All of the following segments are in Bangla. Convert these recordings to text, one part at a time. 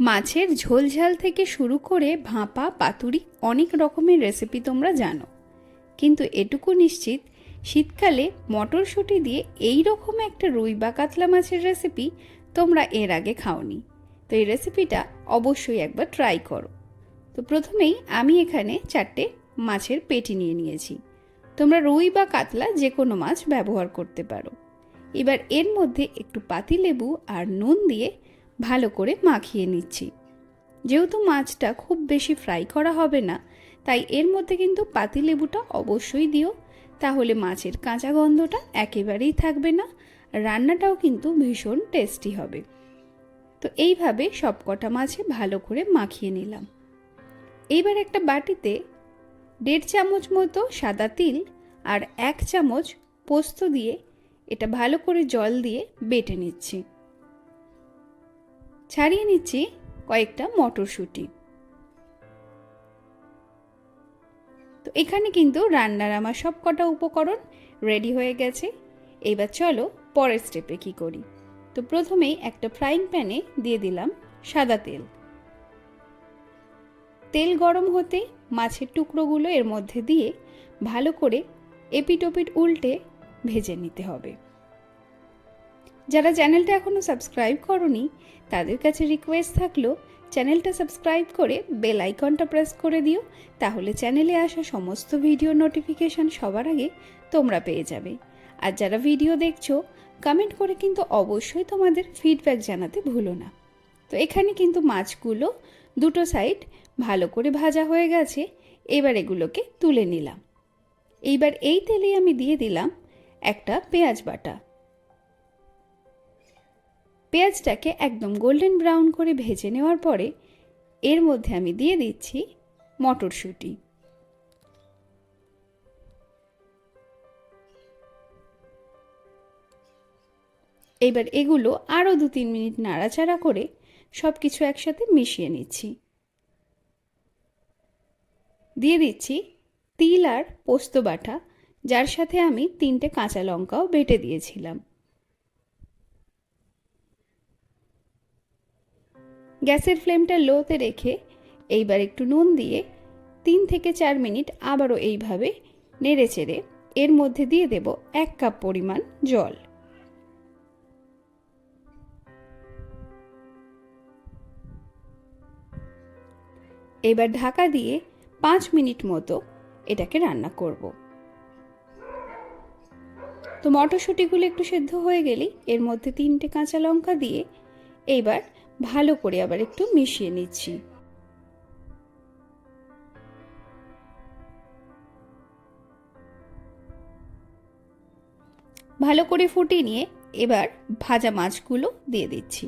মাছের ঝোল ঝাল থেকে শুরু করে ভাপা পাতুরি অনেক রকমের রেসিপি তোমরা জানো, কিন্তু এটুকু নিশ্চিত শীতকালে মটরশুঁটি দিয়ে এই রকম একটা রুই বা কাতলা মাছের রেসিপি তোমরা এর আগে খাওনি। তো এই রেসিপিটা অবশ্যই একবার ট্রাই করো। তো প্রথমেই আমি এখানে 4টে মাছের পেটি নিয়ে নিয়েছি। তোমরা রুই বা কাতলা যে কোনো মাছ ব্যবহার করতে পারো। এবার এর মধ্যে একটু পাতিলেবু আর নুন দিয়ে ভালো করে মাখিয়ে নিচ্ছি। যেহেতু মাছটা খুব বেশি ফ্রাই করা হবে না, তাই এর মধ্যে কিন্তু পাতিলেবুটা অবশ্যই দিও, তাহলে মাছের কাঁচা গন্ধটা একেবারেই থাকবে না, রান্নাটাও কিন্তু ভীষণ টেস্টি হবে। তো এইভাবে সবকটা মাছে ভালো করে মাখিয়ে নিলাম। এইবার একটা বাটিতে 1.5 চামচ মতো সাদা তিল আর 1 চামচ পোস্ত দিয়ে এটা ভালো করে জল দিয়ে বেটে নিচ্ছি। ছাড়িয়ে নিচ্ছি কয়েকটা মটরশুঁটি। তো এখানে কিন্তু রান্নার আমার সব কটা উপকরণ রেডি হয়ে গেছে। এবার চলো পরের স্টেপে কি করি। তো প্রথমেই একটা ফ্রাইং প্যানে দিয়ে দিলাম সাদা তেল। তেল গরম হতে মাছের টুকরোগুলো এর মধ্যে দিয়ে ভালো করে এপিট ওপিট উল্টে ভেজে নিতে হবে। যারা চ্যানেলটা এখনো সাবস্ক্রাইব করোনি তাদের কাছে রিকোয়েস্ট থাকলো চ্যানেলটা সাবস্ক্রাইব করে বেল আইকনটা প্রেস করে দিও, তাহলে চ্যানেলে আসা সমস্ত ভিডিও নোটিফিকেশন সবার আগে তোমরা পেয়ে যাবে। আর যারা ভিডিও দেখছো কমেন্ট করে কিন্তু অবশ্যই তোমাদের ফিডব্যাক জানাতে ভুলো না। তো এখানে কিন্তু মাছগুলো দুটো সাইড ভালো করে ভাজা হয়ে গেছে। এবার এগুলোকে তুলে নিলাম। এইবার এই তেলেই আমি দিয়ে দিলাম একটা পেঁয়াজ বাটা। পেঁয়াজটাকে একদম গোল্ডেন ব্রাউন করে ভেজে নেওয়ার পরে এর মধ্যে আমি দিয়ে দিচ্ছি মটরশুঁটি। এবার এগুলো আরও 2-3 মিনিট নাড়াচাড়া করে সব কিছু একসাথে মিশিয়ে নিচ্ছি। দিয়ে দিচ্ছি তিল আর পোস্ত বাটা, যার সাথে আমি 3টে কাঁচা লঙ্কাও বেটে দিয়েছিলাম। গ্যাসের ফ্লেমটা লোতে রেখে এইবার একটু নুন দিয়ে 3 থেকে 4 মিনিট আবারও এইভাবে নেড়ে চেড়ে এর মধ্যে দিয়ে দেব 1 কাপ পরিমাণ জল। এবার ঢাকা দিয়ে 5 মিনিট মতো এটাকে রান্না করব। তো মটরশুঁটিগুলো একটু সেদ্ধ হয়ে গেলেই এর মধ্যে 3টে কাঁচা লঙ্কা দিয়ে এইবার ভালো করে আবার একটু মিশিয়ে নিচ্ছি। ভালো করে ফুটিয়ে নিয়ে এবার ভাজা মাছগুলো দিয়ে দিচ্ছি।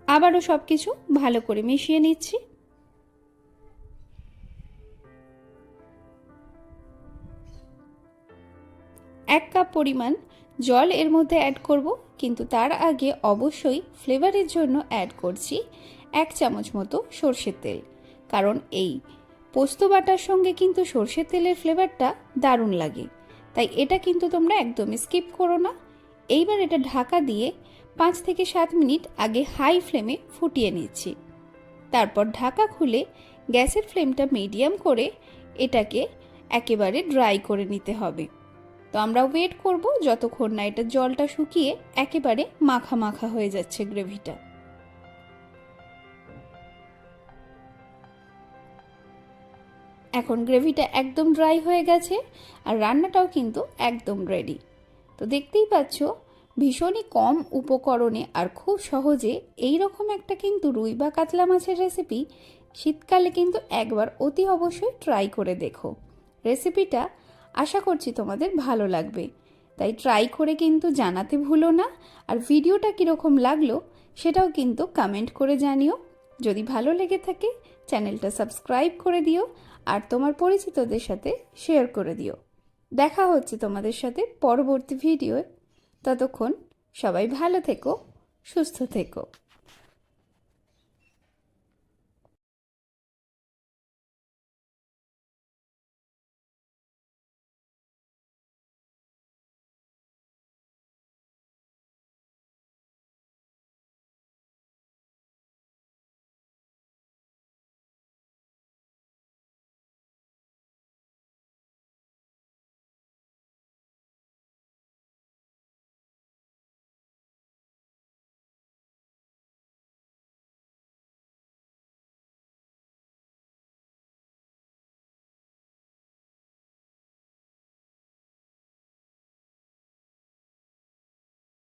আবারও সবকিছু ভালো করে মিশিয়ে নিচ্ছি। এক কাপ পরিমাণ জল এর মধ্যে অ্যাড করব, কিন্তু তার আগে অবশ্যই ফ্লেভারের জন্য অ্যাড করছি 1 চামচ মতো সর্ষের তেল, কারণ এই পোস্ত বাটার সঙ্গে কিন্তু সর্ষের তেলের ফ্লেভারটা দারুণ লাগে, তাই এটা কিন্তু তোমরা একদমই স্কিপ করো না। এইবার এটা ঢাকা দিয়ে 5 থেকে 7 মিনিট আগে হাই ফ্লেমে ফুটিয়ে নিচ্ছি। তারপর ঢাকা খুলে গ্যাসের ফ্লেমটা মিডিয়াম করে এটাকে একেবারে ড্রাই করে নিতে হবে। তো আমরা ওয়েট করব যতক্ষণ না এটা জলটা শুকিয়ে একেবারে মাখা মাখা হয়ে যাচ্ছে গ্রেভিটা। এখন গ্রেভিটা একদম ড্রাই হয়ে গেছে আর রান্নাটাও কিন্তু একদম রেডি। তো দেখতেই পাচ্ছ ভীষণই কম উপকরণে আর খুব সহজে এই রকম একটা কিন্তু রুই বা কাতলা মাছের রেসিপি শীতকালে কিন্তু একবার অতি অবশ্যই ট্রাই করে দেখো। রেসিপিটা আশা করছি তোমাদের ভালো লাগবে, তাই ট্রাই করে কিন্তু জানাতে ভুলো না। আর ভিডিওটা কীরকম লাগলো সেটাও কিন্তু কমেন্ট করে জানিও। যদি ভালো লেগে থাকে চ্যানেলটা সাবস্ক্রাইব করে দিও আর তোমার পরিচিতদের সাথে শেয়ার করে দিও। দেখা হচ্ছে তোমাদের সাথে পরবর্তী ভিডিওয়। ততক্ষণ সবাই ভালো থেকো, সুস্থ থেকো।